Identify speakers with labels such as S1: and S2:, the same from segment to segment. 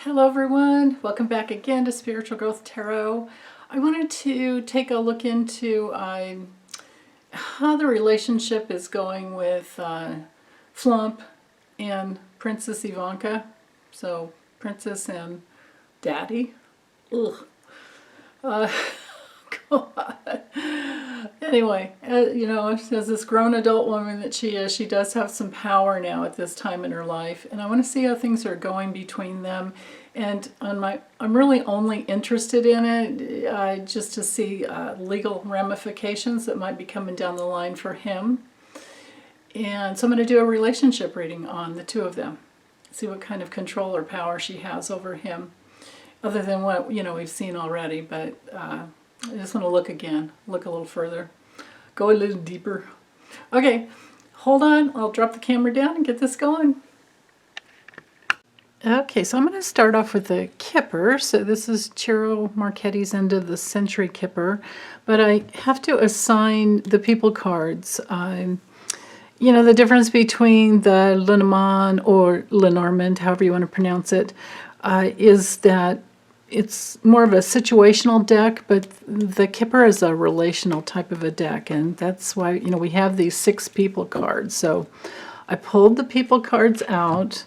S1: Hello everyone, welcome back again to Spiritual Growth Tarot. I wanted to take a look into how the relationship is going with Flump and Princess Ivanka. So Princess and Daddy. Ugh. God. Anyway, you know, as this grown adult woman that she is, she does have some power now at this time in her life, and I want to see how things are going between them. And I'm really only interested in it just to see legal ramifications that might be coming down the line for him. And so I'm going to do a relationship reading on the two of them, see what kind of control or power she has over him, other than what we've seen already. But I just want to look again, look a little further, go a little deeper. Okay, hold on, I'll drop the camera down and get this going. Okay, so I'm going to start off with the Kipper. So this is Ciro Marchetti's End of the Century Kipper, but I have to assign the people cards. You know, the difference between the Lenormand or Lenormand, however you want to pronounce it, is that it's more of a situational deck, but the Kipper is a relational type of a deck, and that's why, we have these 6 people cards. So I pulled the people cards out,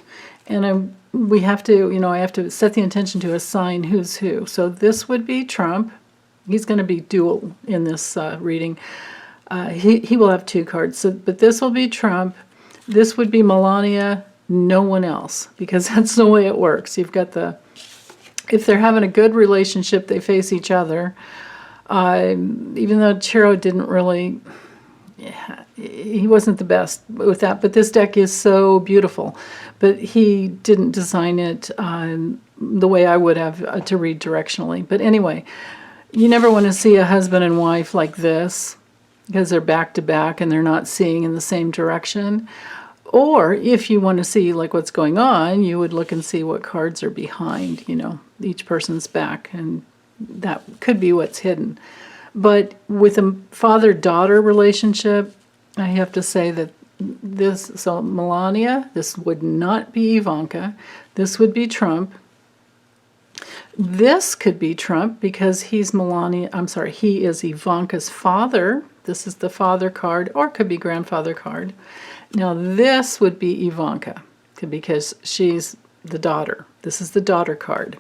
S1: and I have to set the intention to assign who's who. So this would be Trump. He's going to be dual in this reading. He will have 2 cards, but this will be Trump. This would be Melania, no one else, because that's the way it works. You've got if they're having a good relationship, they face each other. Even though Ciro didn't really, he wasn't the best with that, but this deck is so beautiful. But he didn't design it the way I would have to read directionally. But anyway, you never want to see a husband and wife like this, because they're back to back and they're not seeing in the same direction. Or if you want to see like what's going on, you would look and see what cards are behind, each person's back, and that could be what's hidden. But with a father-daughter relationship, I have to say that so Melania, this would not be Ivanka. This would be Trump. This could be Trump because he is Ivanka's father. This is the father card, or it could be grandfather card. Now this would be Ivanka because she's the daughter. This is the daughter card.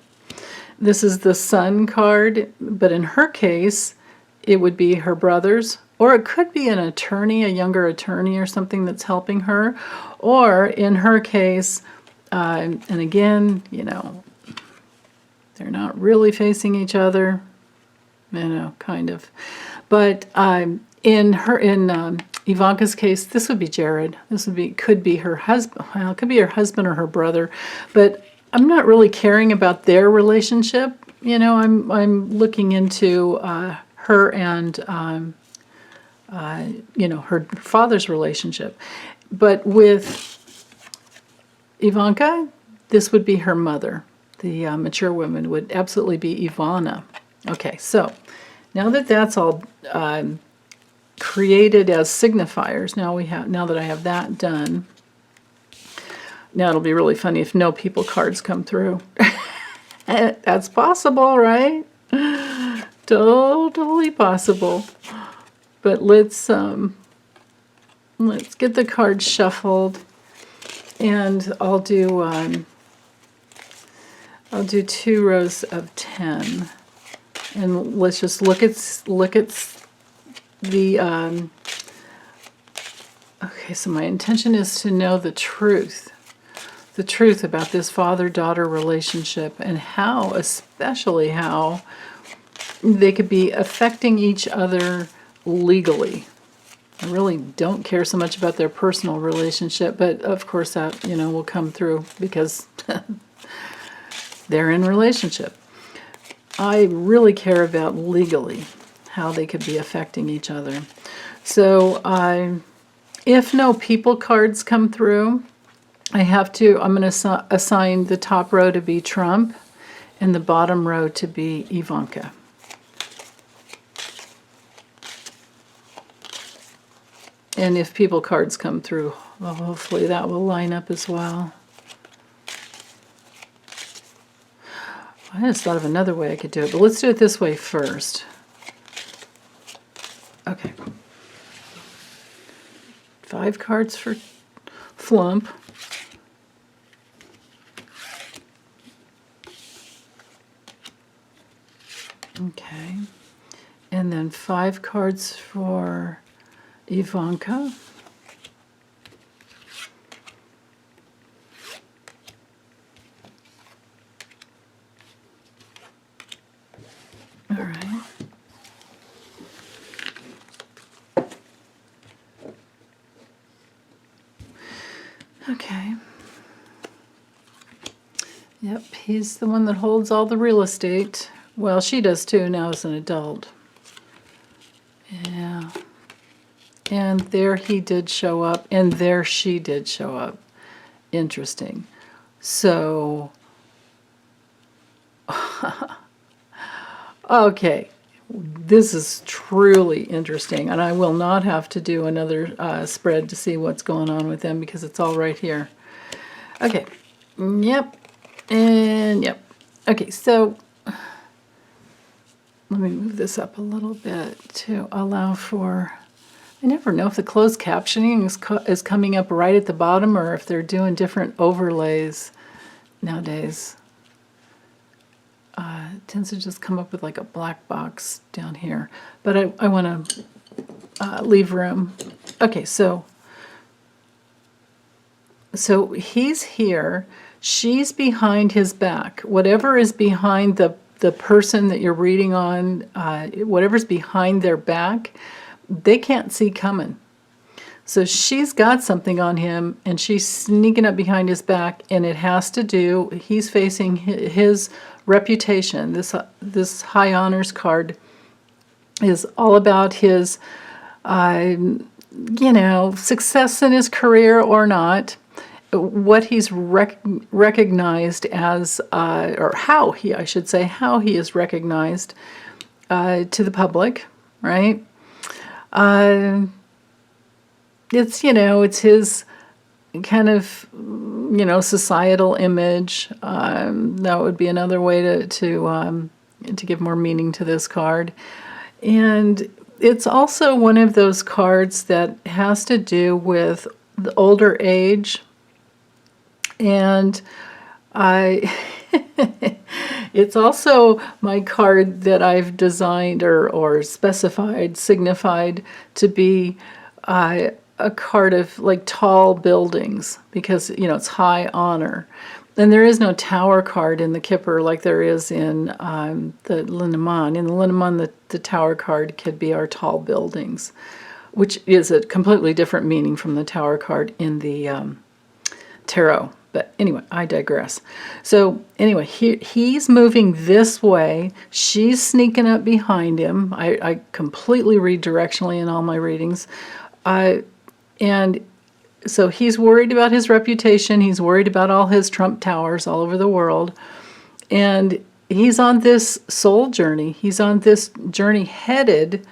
S1: This is the son card, but in her case, it would be her brothers, or it could be an attorney, a younger attorney or something that's helping her. Or in her case, and again, they're not really facing each other, kind of. But in Ivanka's case, this would be Jared. Could be her husband. Well, it could be her husband or her brother, but I'm not really caring about their relationship. I'm looking into her and her father's relationship. But with Ivanka, this would be her mother. The mature woman would absolutely be Ivana. Okay, so now that that's all created as signifiers, now that I have that done, now it'll be really funny if no people cards come through. That's possible, right? Totally possible. But let's get the cards shuffled, and I'll do 2 rows of 10, and let's just look at the okay, so my intention is to know the truth about this father-daughter relationship, and especially how they could be affecting each other legally. I really don't care so much about their personal relationship, but of course that, will come through because they're in relationship. I really care about legally how they could be affecting each other. So if no people cards come through, I'm going to assign the top row to be Trump and the bottom row to be Ivanka. And if people cards come through, well, hopefully that will line up as well. I just thought of another way I could do it, but let's do it this way first. Okay. 5 cards for Flump. Okay. And then 5 cards for Ivanka. All right. Okay. Yep, he's the one that holds all the real estate. Well, she does too now as an adult. Yeah. And there he did show up, and there she did show up. Interesting. So, okay. This is truly interesting, and I will not have to do another spread to see what's going on with them because it's all right here. Okay. Yep. And yep. Okay, so let me move this up a little bit to allow for... I never know if the closed captioning is coming up right at the bottom or if they're doing different overlays nowadays. It tends to just come up with like a black box down here. But I want to leave room. Okay, so he's here. She's behind his back. Whatever is behind the person that you're reading on, whatever's behind their back, they can't see coming. So she's got something on him, and she's sneaking up behind his back, and it has to do, he's facing his reputation. This high honors card is all about his, success in his career or not, what he's recognized as, or how he is recognized to the public, right? It's his kind of, societal image. That would be another way to give more meaning to this card. And it's also one of those cards that has to do with the older age. And it's also my card that I've designed or signified to be a card of like tall buildings because, it's high honor. And there is no tower card in the Kipper like there is in the Lenormand. In the Lenormand, the tower card could be our tall buildings, which is a completely different meaning from the tower card in the tarot. But anyway, I digress. So anyway, he's moving this way. She's sneaking up behind him. I completely read directionally in all my readings. And so he's worried about his reputation. He's worried about all his Trump towers all over the world. And he's on this soul journey. He's on this journey headed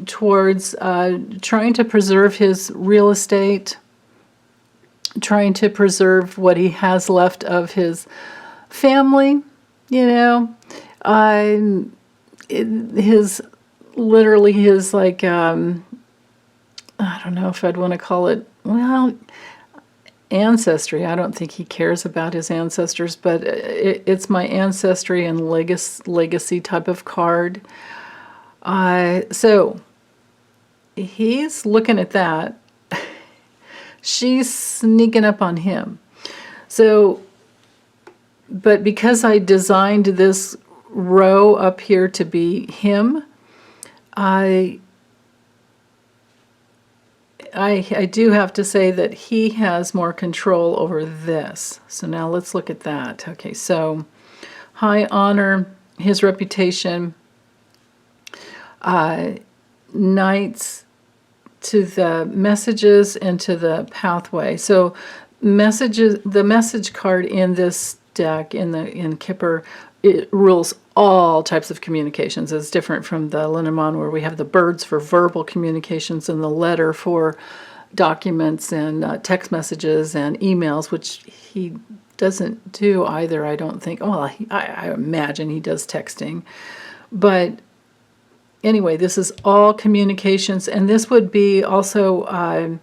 S1: towards trying to preserve his real estate, trying to preserve what he has left of his family, his like, I don't know if I'd want to call it, ancestry. I don't think he cares about his ancestors, but it's my ancestry and legacy type of card. So he's looking at that. She's sneaking up on him. So, but because I designed this row up here to be him, I do have to say that he has more control over this. So now let's look at that. Okay, so high honor, his reputation, knights to the messages and to the pathway. So messages, the message card in this deck, in Kipper, it rules all types of communications. It's different from the Lenormand where we have the birds for verbal communications and the letter for documents and text messages and emails, which he doesn't do either, I don't think. Well, I imagine he does texting. But anyway, this is all communications, and this would be also,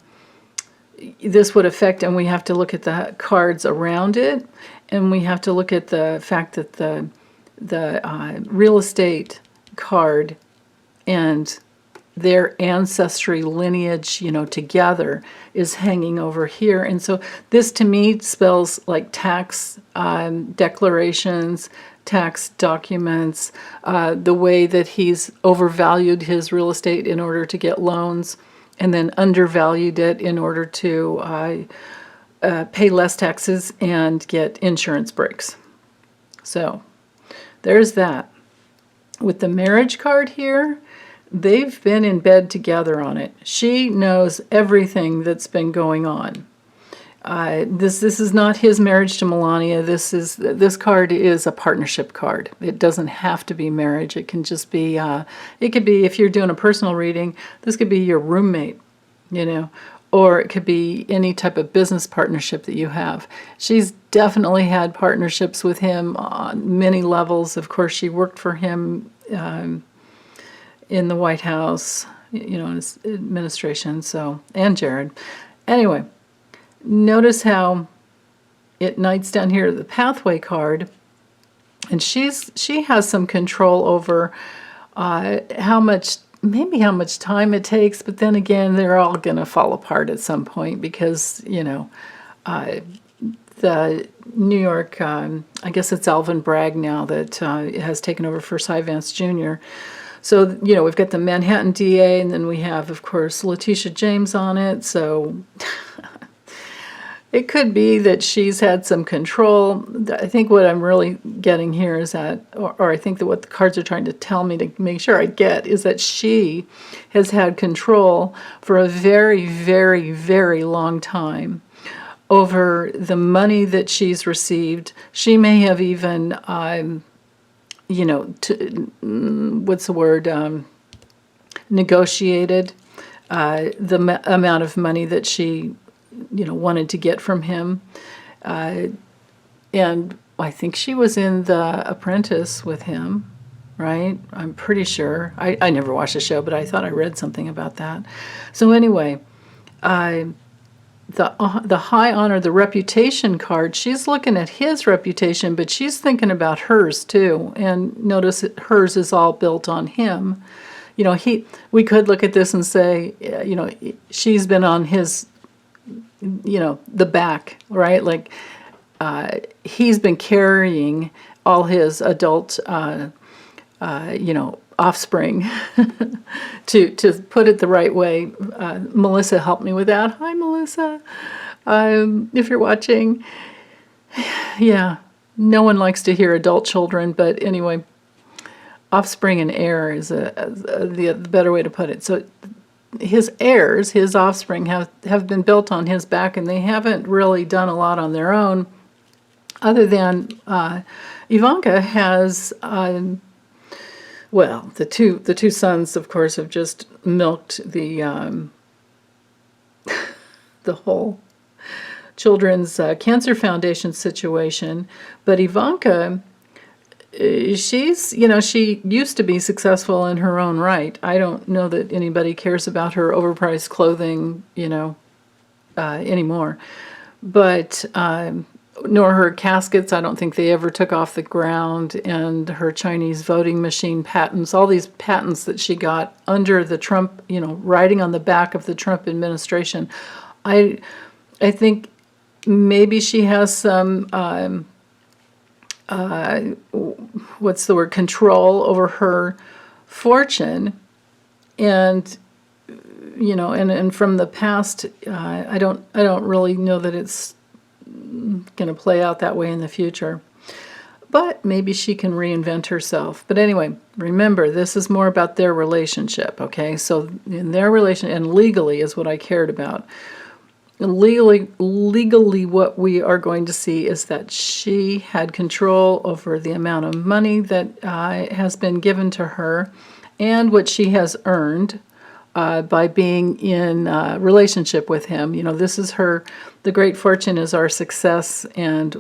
S1: this would affect, and we have to look at the cards around it, and we have to look at the fact that the real estate card and their ancestry lineage, together is hanging over here. And so this to me spells like tax declarations, tax documents, the way that he's overvalued his real estate in order to get loans and then undervalued it in order to pay less taxes and get insurance breaks. So there's that. With the marriage card here, they've been in bed together on it. She knows everything that's been going on. This is not his marriage to Melania. This card is a partnership card. It doesn't have to be marriage. It can just be. It could be, if you're doing a personal reading, this could be your roommate, or it could be any type of business partnership that you have. She's definitely had partnerships with him on many levels. Of course, she worked for him in the White House, in his administration. So, and Jared. Anyway, notice how it knights down here the pathway card, and she has some control over how much time it takes. But then again, they're all going to fall apart at some point because the New York, I guess it's Alvin Bragg now that has taken over for Cy Vance Jr. So, we've got the Manhattan DA, and then we have, of course, Letitia James on it. So it could be that she's had some control. I think what I'm really getting here is that, or I think that what the cards are trying to tell me to make sure I get, is that she has had control for a very, very, very long time over the money that she's received. She may have even, negotiated the amount of money that she, wanted to get from him. And I think she was in The Apprentice with him, right? I'm pretty sure. I never watched the show, but I thought I read something about that. So anyway, the high honor, the reputation card, she's looking at his reputation, but she's thinking about hers too. And notice that hers is all built on him. We could look at this and say, she's been on his, the back, right? Like, he's been carrying all his adult, offspring, to put it the right way. Melissa helped me with that. Hi, Melissa. If you're watching, yeah, no one likes to hear adult children, but anyway, offspring and heir is the better way to put it. So his heirs, his offspring, have been built on his back, and they haven't really done a lot on their own, other than Ivanka has. Well, the two sons, of course, have just milked the the whole Children's Cancer Foundation situation. But Ivanka, she's, she used to be successful in her own right. I don't know that anybody cares about her overpriced clothing, anymore. But nor her caskets. I don't think they ever took off the ground. And her Chinese voting machine patents, all these patents that she got under the Trump, riding on the back of the Trump administration. I think maybe she has some, what's the word, control over her fortune. And, and from the past, I don't really know that it's going to play out that way in the future. But maybe she can reinvent herself. But anyway, remember, this is more about their relationship, okay? So in their relationship, and legally is what I cared about. Legally, what we are going to see is that she had control over the amount of money that has been given to her and what she has earned by being in relationship with him. This is the great fortune is our success and,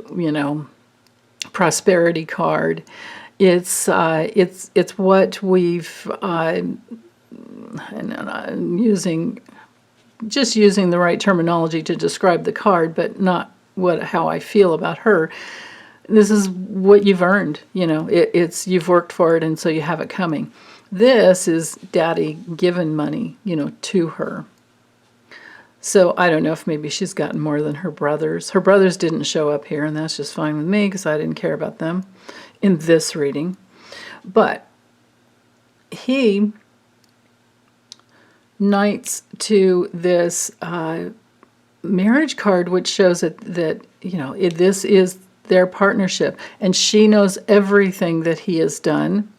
S1: prosperity card. It's what we've, and I'm using the right terminology to describe the card, but not how I feel about her. This is what you've earned. It's you've worked for it, and so you have it coming. This is daddy given money, to her. So I don't know if maybe she's gotten more than her brothers. Her brothers didn't show up here, and that's just fine with me because I didn't care about them in this reading. But he knights to this marriage card, which shows that this is their partnership, and she knows everything that he has done,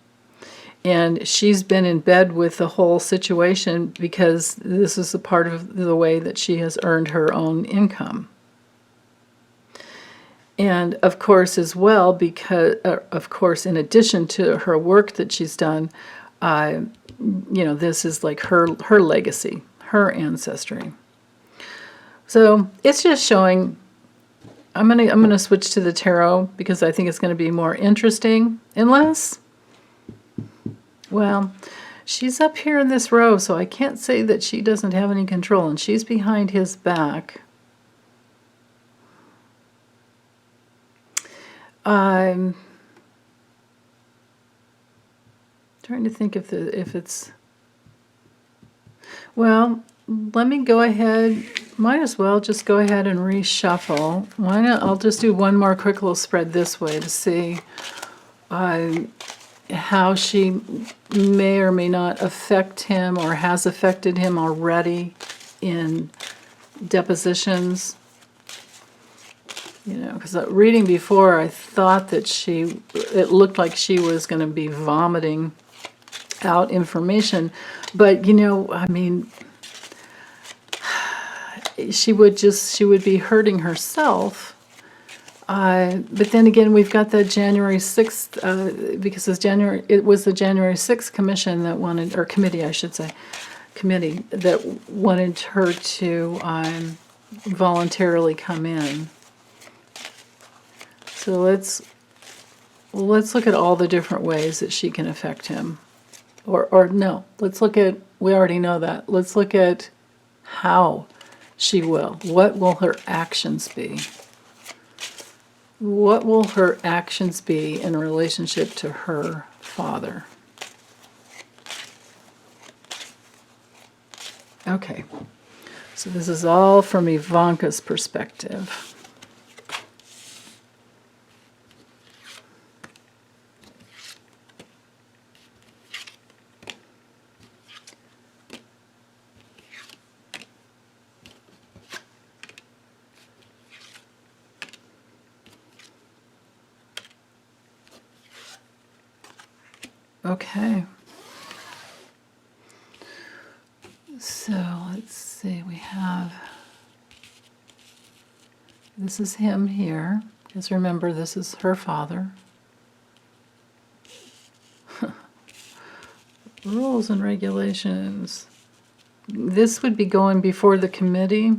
S1: and she's been in bed with the whole situation because this is a part of the way that she has earned her own income. And of course, as well, because in addition to her work that she's done, this is like her legacy, her ancestry. So it's just showing. I'm gonna switch to the tarot because I think it's going to be more interesting. Unless, well, she's up here in this row, so I can't say that she doesn't have any control, and she's behind his back. I'm trying to think if it's. Well, let me go ahead. Might as well just go ahead and reshuffle. Why not? I'll just do one more quick little spread this way to see how she may or may not affect him or has affected him already in depositions. Because reading before, I thought that it looked like she was going to be vomiting out information. But, she would be hurting herself. But then again, we've got that January 6th, because it was the January 6th commission that wanted, or committee, I should say, committee that wanted her to voluntarily come in. So let's look at all the different ways that she can affect him. Or no, let's look at, we already know that. Let's look at how she will. What will her actions be? What will her actions be in relationship to her father? Okay, so this is all from Ivanka's perspective. Okay. So let's see, we have, this is him here. Because remember, this is her father. Rules and regulations. This would be going before the committee.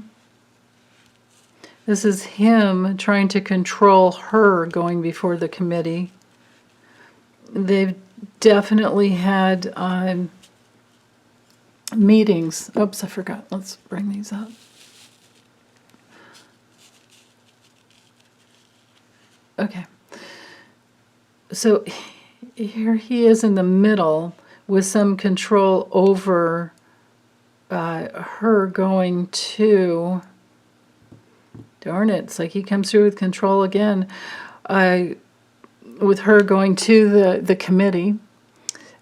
S1: This is him trying to control her going before the committee. They've definitely had meetings. Oops, I forgot. Let's bring these up. Okay. So here he is in the middle with some control over her going to, darn it, it's like he comes through with control again, with her going to the committee.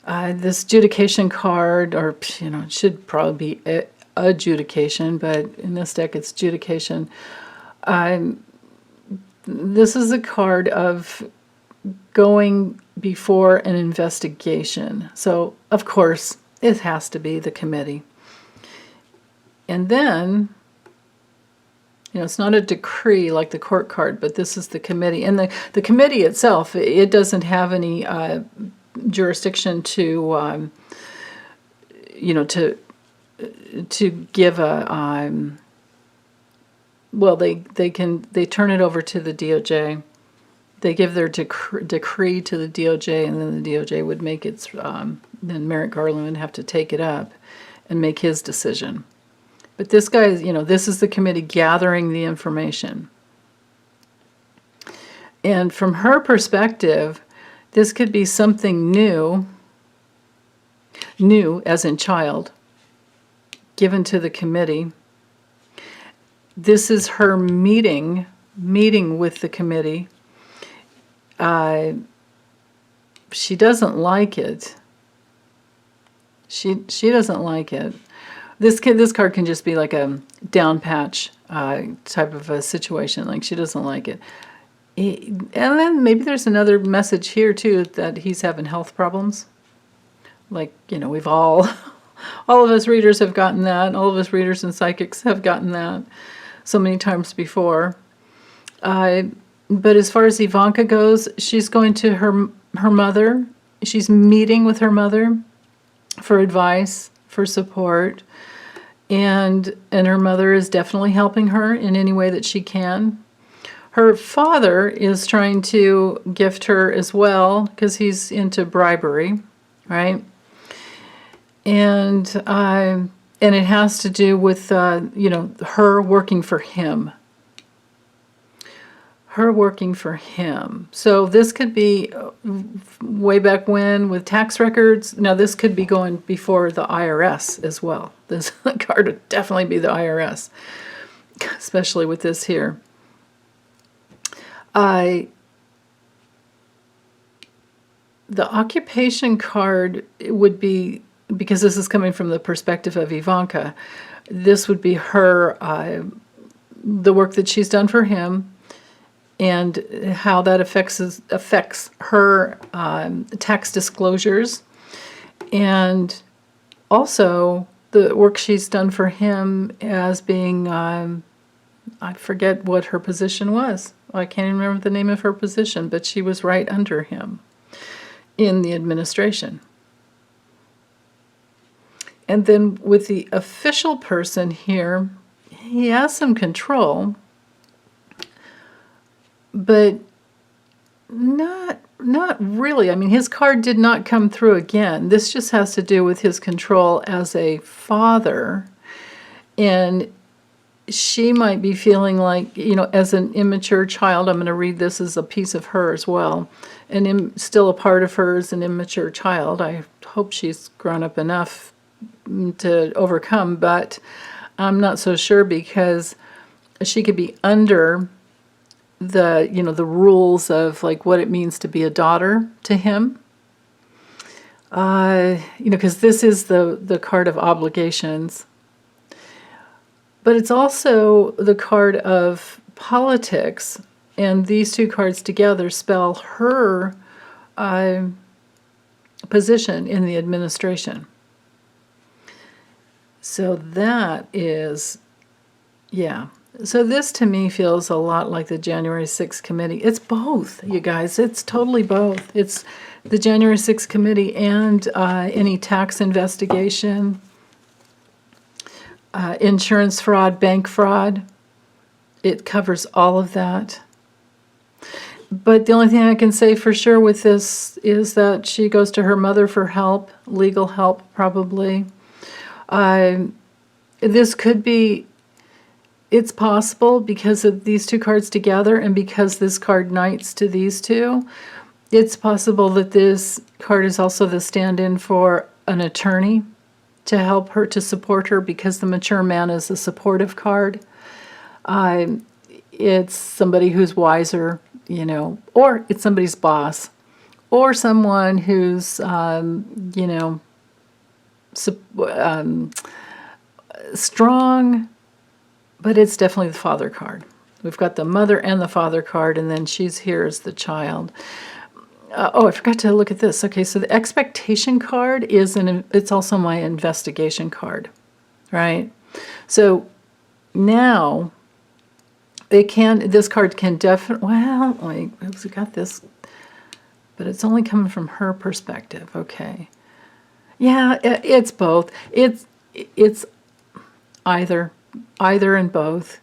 S1: This adjudication card, or it should probably be adjudication, but in this deck it's adjudication. This is a card of going before an investigation. So, of course, it has to be the committee. And then, it's not a decree like the court card, but this is the committee. And the committee itself, it doesn't have any jurisdiction to to give a well, they turn it over to the DOJ. They give their decree to the DOJ, and then the DOJ would make its. Then Merrick Garland would have to take it up and make his decision. But this guy is, this is the committee gathering the information. And from her perspective, this could be something new as in child, given to the committee. This is her meeting with the committee. She doesn't like it. She doesn't like it. This card can just be like a down patch type of a situation. Like, she doesn't like it. And then maybe there's another message here too, that he's having health problems. Like, we've all of us readers have gotten that. All of us readers and psychics have gotten that so many times before. But as far as Ivanka goes, she's going to her mother. She's meeting with her mother for advice, for support. And her mother is definitely helping her in any way that she can. Her father is trying to gift her as well, because he's into bribery, right? And it has to do with her working for him. Her working for him. So this could be way back when with tax records. Now this could be going before the IRS as well. This card would definitely be the IRS, especially with this here. The occupation card would be, because this is coming from the perspective of Ivanka, this would be her, the work that she's done for him, and how that affects her tax disclosures, and also the work she's done for him as being, I forget what her position was. I can't even remember the name of her position, but she was right under him in the administration. And then with the official person here, he has some control, but not really. I mean, his card did not come through again. This just has to do with his control as a father. And she might be feeling like, as an immature child, I'm going to read this as a piece of her as well, and still a part of her as an immature child. I hope she's grown up enough to overcome, but I'm not so sure, because she could be under the, the rules of like what it means to be a daughter to him. Because this is the card of obligations. But it's also the card of politics, and these two cards together spell her position in the administration. So that is, yeah. So this to me feels a lot like the January 6th committee. It's both, you guys. It's totally both. It's the January 6th committee and any tax investigation, insurance fraud, bank fraud. It covers all of that. But the only thing I can say for sure with this is that she goes to her mother for help, legal help probably. This could be, it's possible because of these two cards together, and because this card knights to these two, it's possible that this card is also the stand-in for an attorney to help her, to support her, because the mature man is a supportive card. It's somebody who's wiser, or it's somebody's boss, or someone who's, strong, but it's definitely the father card. We've got the mother and the father card, and then she's here as the child. I forgot to look at this. Okay, so the expectation card it's also my investigation card, right? So now this card can definitely, we got this, but it's only coming from her perspective. Okay. Yeah, it's both. it's either and both.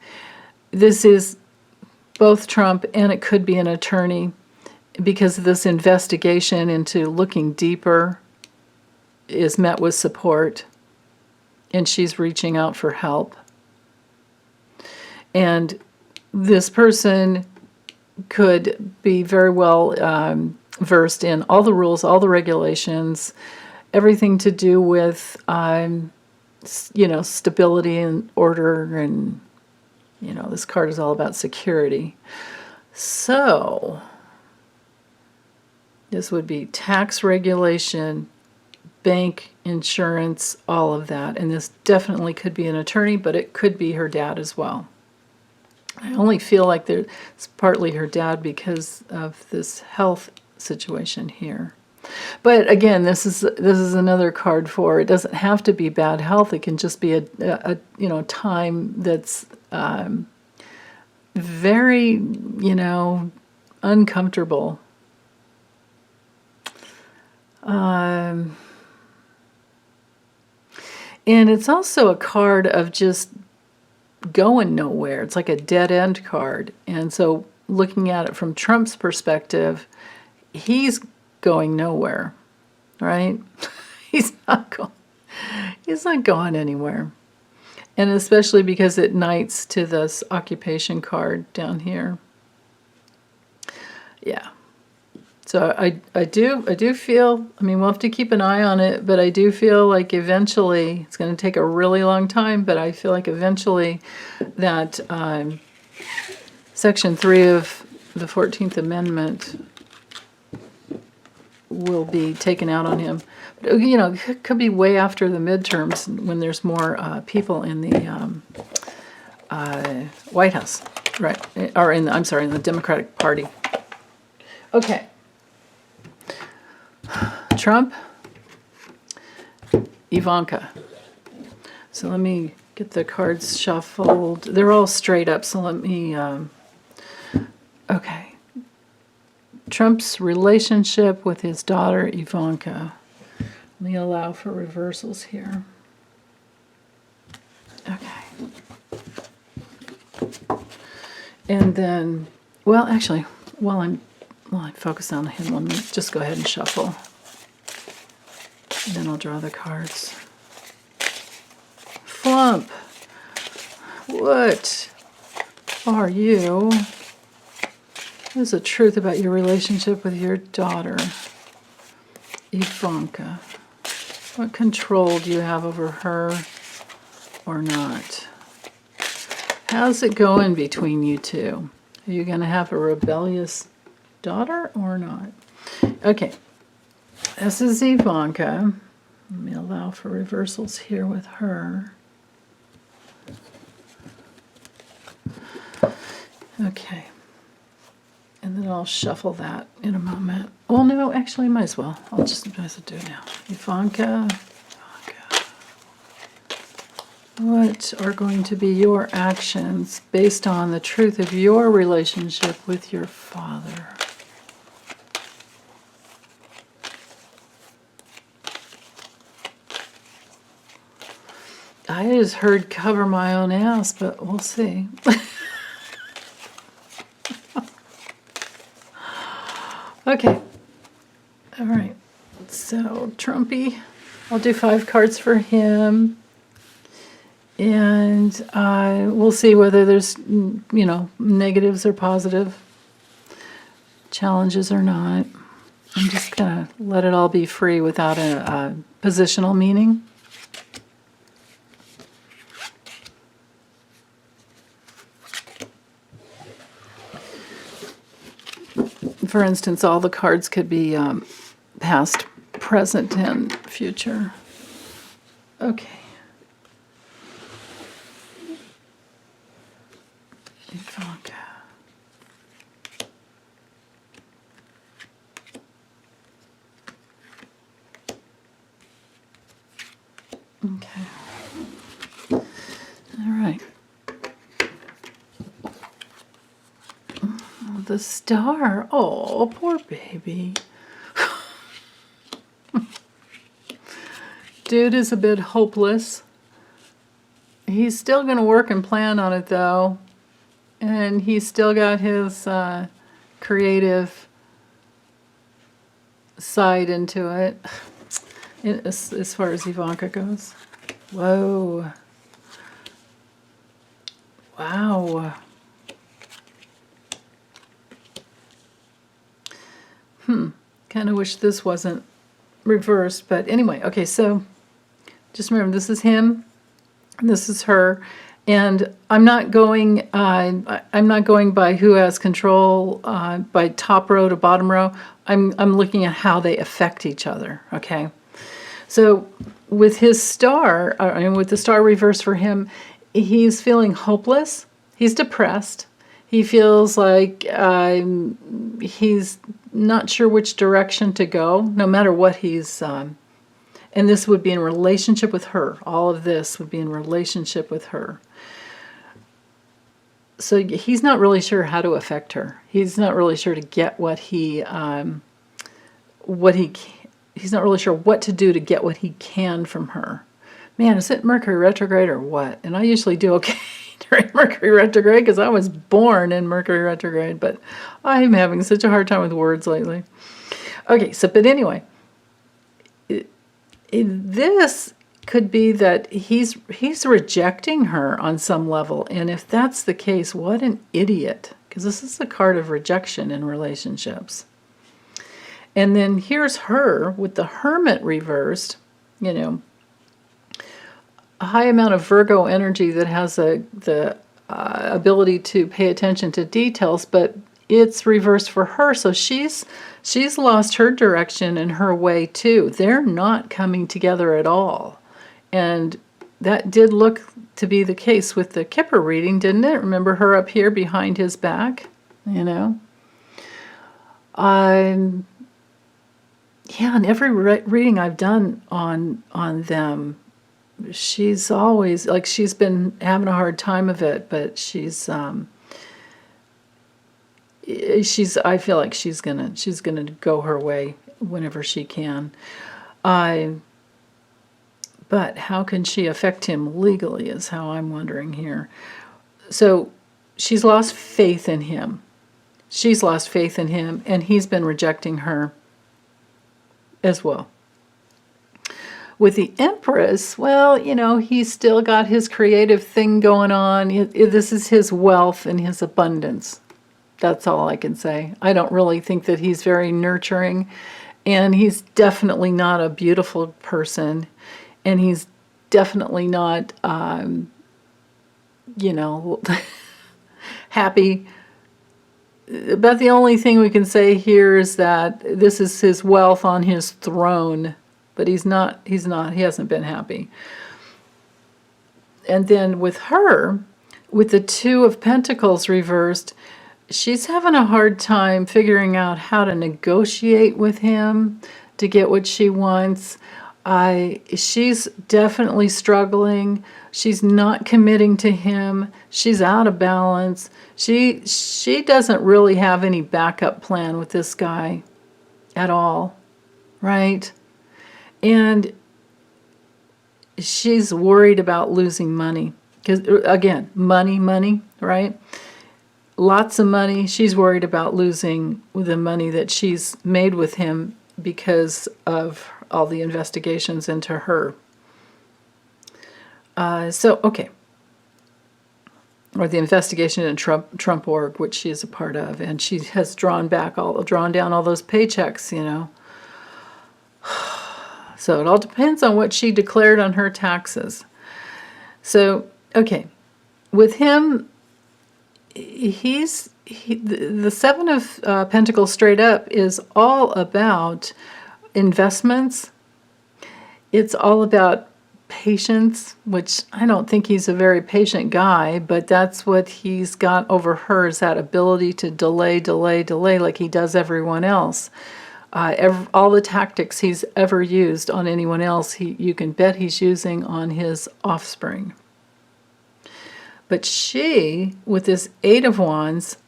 S1: This is both Trump, and it could be an attorney, because this investigation into looking deeper is met with support, and she's reaching out for help. And this person could be very well versed in all the rules, all the regulations, everything to do with, stability and order, and, this card is all about security. So, this would be tax regulation, bank, insurance, all of that. And this definitely could be an attorney, but it could be her dad as well. I only feel like it's partly her dad because of this health situation here. But again, this is another card for, it doesn't have to be bad health. It can just be a time that's very, uncomfortable. And it's also a card of just going nowhere. It's like a dead end card. And so looking at it from Trump's perspective, he's going nowhere, right? He's not going anywhere. And especially because it knights to this occupation card down here. Yeah. So I do feel, we'll have to keep an eye on it, but I do feel like eventually, it's going to take a really long time, but I feel like eventually that Section 3 of the 14th Amendment will be taken out on him. It could be way after the midterms when there's more people in the White House, right? Or in the Democratic Party. Okay. Trump, Ivanka. So let me get the cards shuffled. They're all straight up, so let me, okay. Trump's relationship with his daughter, Ivanka. Let me allow for reversals here. Okay. And then, well, actually, while I focus on him, let me just go ahead and shuffle. And then I'll draw the cards. Flump. What are you? What is the truth about your relationship with your daughter, Ivanka? What control do you have over her or not? How's it going between you two? Are you going to have a rebellious daughter or not? Okay, this is Ivanka. Let me allow for reversals here with her. Okay, and then I'll shuffle that in a moment. Well, no, actually, I might as well. I'll just do it now. Ivanka. What are going to be your actions based on the truth of your relationship with your father? I just heard cover my own ass, but we'll see. Okay. All right. So, Trumpy, I'll do 5 cards for him. And we'll see whether there's, negatives or positive, challenges or not. I'm just going to let it all be free without a positional meaning. For instance, all the cards could be past, present, and future. Okay. Ivanka. Okay. All right. The star. Oh, poor baby. Dude is a bit hopeless. He's still going to work and plan on it, though. And he's still got his creative side into it, as far as Ivanka goes. Whoa. Wow. Kind of wish this wasn't reversed, but anyway, okay, so just remember, this is him, and this is her, and I'm not going by who has control, by top row to bottom row. I'm looking at how they affect each other, okay? So with his star, with the star reversed for him, he's feeling hopeless. He's depressed. He feels like he's not sure which direction to go, no matter what he's... and this would be in relationship with her. All of this would be in relationship with her. So he's not really sure how to affect her. He's not really sure to get he's not really sure what to do to get what he can from her. Man, is it Mercury retrograde or what? And I usually do okay during Mercury retrograde because I was born in Mercury retrograde, but I'm having such a hard time with words lately. Okay, so, but anyway, this could be that he's rejecting her on some level, and if that's the case, what an idiot, because this is a card of rejection in relationships. And then here's her with the Hermit reversed, a high amount of Virgo energy that has the ability to pay attention to details, but it's reversed for her, so she's lost her direction and her way too. They're not coming together at all. And that did look to be the case with the Kipper reading, didn't it? Remember her up here behind his back, Yeah, in every reading I've done on them, she's always, like, she's been having a hard time of it, but I feel like she's gonna go her way whenever she can. But how can she affect him legally is how I'm wondering here. So she's lost faith in him. She's lost faith in him, and he's been rejecting her as well. With the Empress, well, he's still got his creative thing going on. This is his wealth and his abundance. That's all I can say. I don't really think that he's very nurturing, and he's definitely not a beautiful person, and he's definitely not, happy. But the only thing we can say here is that this is his wealth on his throne, but he hasn't been happy. And then with her, with the Two of Pentacles reversed, she's having a hard time figuring out how to negotiate with him to get what she wants. She's definitely struggling. She's not committing to him. She's out of balance. She doesn't really have any backup plan with this guy at all, right? And she's worried about losing money. Because, again, money, right? Lots of money. She's worried about losing the money that she's made with him because of all the investigations into her. Okay. Or the investigation in Trump org, which she is a part of, and she has drawn down all those paychecks, So it all depends on what she declared on her taxes. So, okay. With him, the Seven of Pentacles straight up is all about investments. It's all about patience, which I don't think he's a very patient guy, but that's what he's got over her, is that ability to delay like he does everyone else. All the tactics he's ever used on anyone else, you can bet he's using on his offspring. But she, with this Eight of Wands,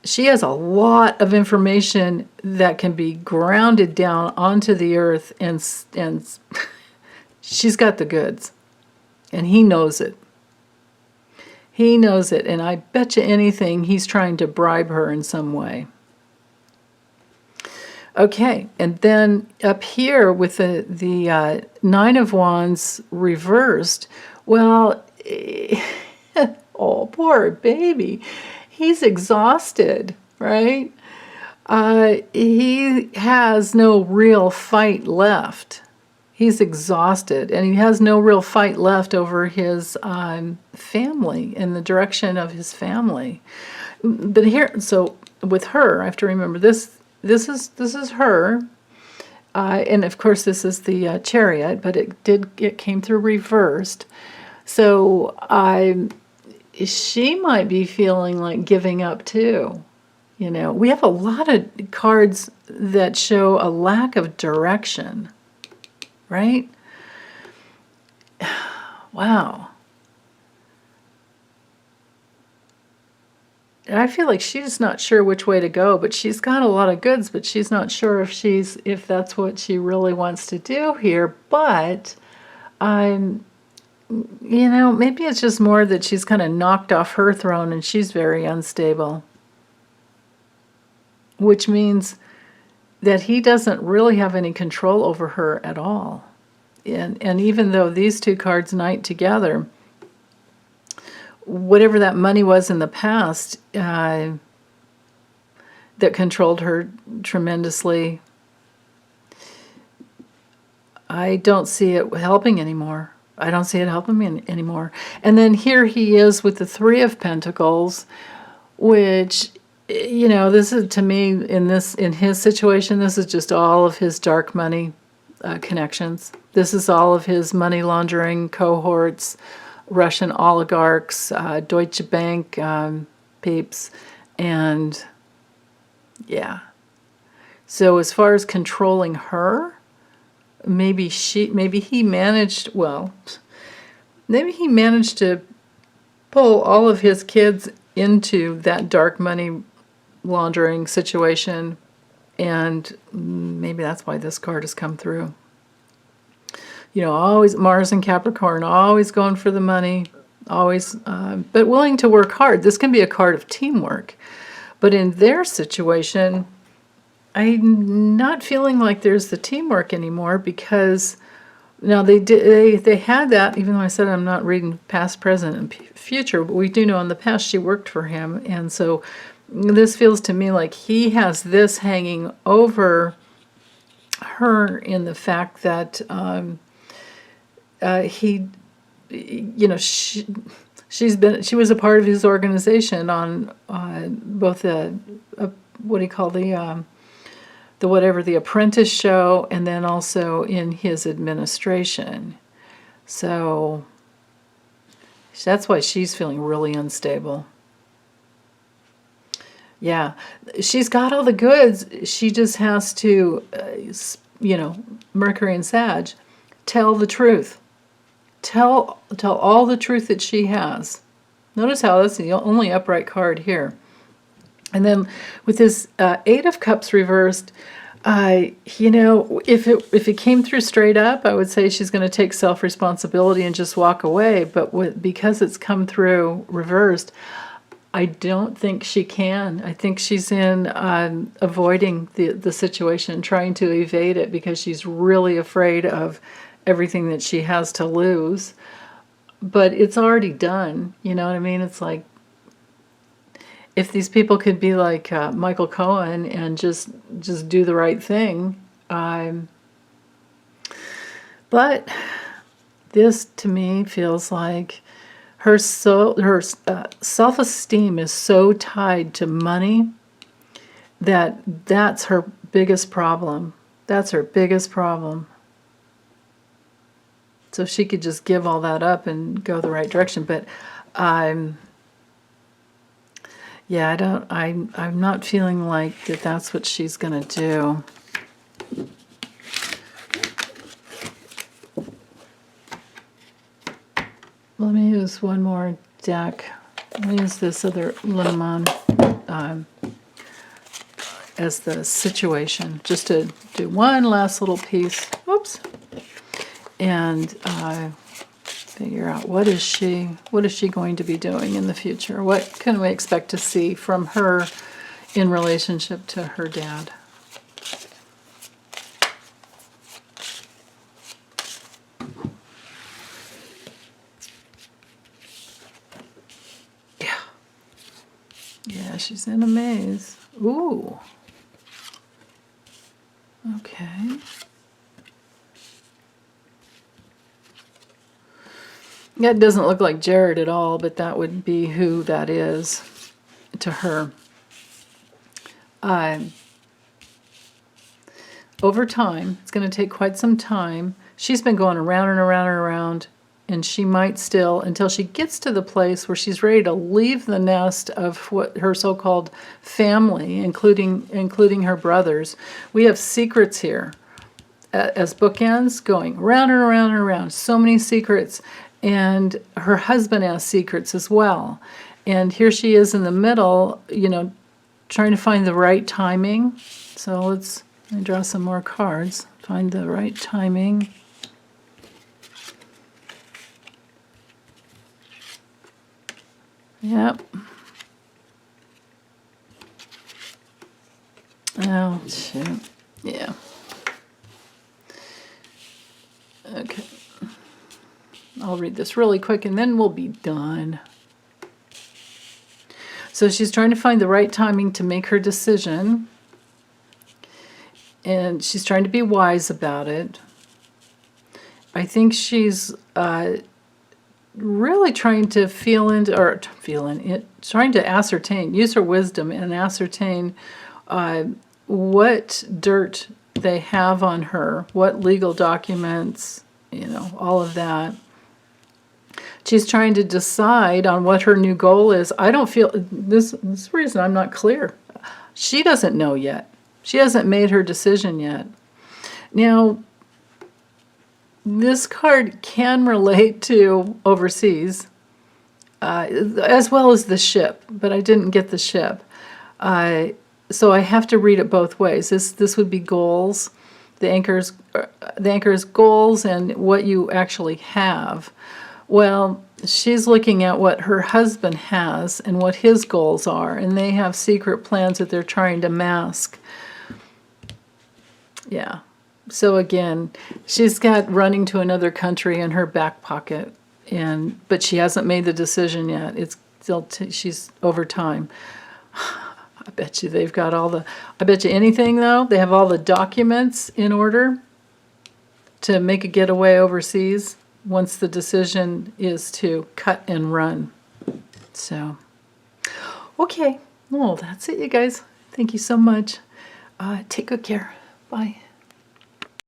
S1: she has a lot of information that can be grounded down onto the earth, and she's got the goods, and he knows it. He knows it, and I bet you anything he's trying to bribe her in some way. Okay, and then up here with the Nine of Wands reversed, well, oh, poor baby. He's exhausted, right? He has no real fight left. He's exhausted, and he has no real fight left over his family, in the direction of his family. But here, so with her, I have to remember this. This is her, and of course this is the Chariot, but it came through reversed. So she might be feeling like giving up too. You know, we have a lot of cards that show a lack of direction, right? Wow. I feel like she's not sure which way to go, but she's got a lot of goods, but she's not sure if that's what she really wants to do here. But you know, maybe it's just more that she's kind of knocked off her throne and she's very unstable. Which means that he doesn't really have any control over her at all. And even though these two cards Knight together, whatever that money was in the past that controlled her tremendously, I don't see it helping anymore. I don't see it helping me anymore. And then here he is with the Three of Pentacles, which, you know, this is, to me, in his situation, this is just all of his dark money connections. This is all of his money laundering cohorts, Russian oligarchs, Deutsche Bank peeps, and yeah. So as far as controlling her, maybe he managed to pull all of his kids into that dark money laundering situation, and maybe that's why this card has come through. You know, always Mars and Capricorn, always going for the money, always, but willing to work hard. This can be a card of teamwork, but in their situation, I'm not feeling like there's the teamwork anymore, because now they had that, even though I said I'm not reading past, present, and future, but we do know in the past she worked for him, and so this feels to me like he has this hanging over her in the fact that she was a part of his organization on both what do you call the Apprentice show, and then also in his administration. So that's why she's feeling really unstable. Yeah, she's got all the goods. She just has to, Mercury and Sag, tell the truth. Tell all the truth that she has. Notice how that's the only upright card here. And then with this Eight of Cups reversed, if it came through straight up, I would say she's going to take self-responsibility and just walk away. But because it's come through reversed, I don't think she can. I think she's in avoiding the situation, trying to evade it, because she's really afraid of everything that she has to lose. But it's already done. You know what I mean? It's like, if these people could be like Michael Cohen and just do the right thing, but this to me feels like her self-esteem is so tied to money that's her biggest problem. That's her biggest problem. So if she could just give all that up and go the right direction, but yeah, I'm not feeling like that's what she's going to do. Let me use one more deck. Let me use this other Lenormand as the situation, just to do one last little piece. Whoops. And figure out what is she going to be doing in the future? What can we expect to see from her in relationship to her dad? Yeah. Yeah, she's in a maze. Ooh. Okay. That doesn't look like Jared at all, but that would be who that is to her. Over time, it's going to take quite some time. She's been going around and around and around, and she might still, until she gets to the place where she's ready to leave the nest of what her so-called family, including her brothers. We have secrets here as bookends, going round and around and around. So many secrets. And her husband has secrets as well. And here she is in the middle, you know, trying to find the right timing. So let me draw some more cards. Find the right timing. Yep. Oh, shoot. Yeah. Okay. I'll read this really quick and then we'll be done. So she's trying to find the right timing to make her decision. And she's trying to be wise about it. I think she's really trying to trying to ascertain, use her wisdom and ascertain what dirt they have on her, what legal documents, you know, all of that. She's trying to decide on what her new goal is. I don't feel, this reason I'm not clear. She doesn't know yet. She hasn't made her decision yet. Now, this card can relate to overseas, as well as the ship, but I didn't get the ship. So I have to read it both ways. This would be goals. The anchor is goals and what you actually have. Well, she's looking at what her husband has and what his goals are, and they have secret plans that they're trying to mask. Yeah. So again, she's got running to another country in her back pocket, but she hasn't made the decision yet. It's still she's over time. I bet you they've got I bet you anything though, they have all the documents in order to make a getaway overseas once the decision is to cut and run. So, okay. Well, that's it, you guys. Thank you so much. Take good care. Bye.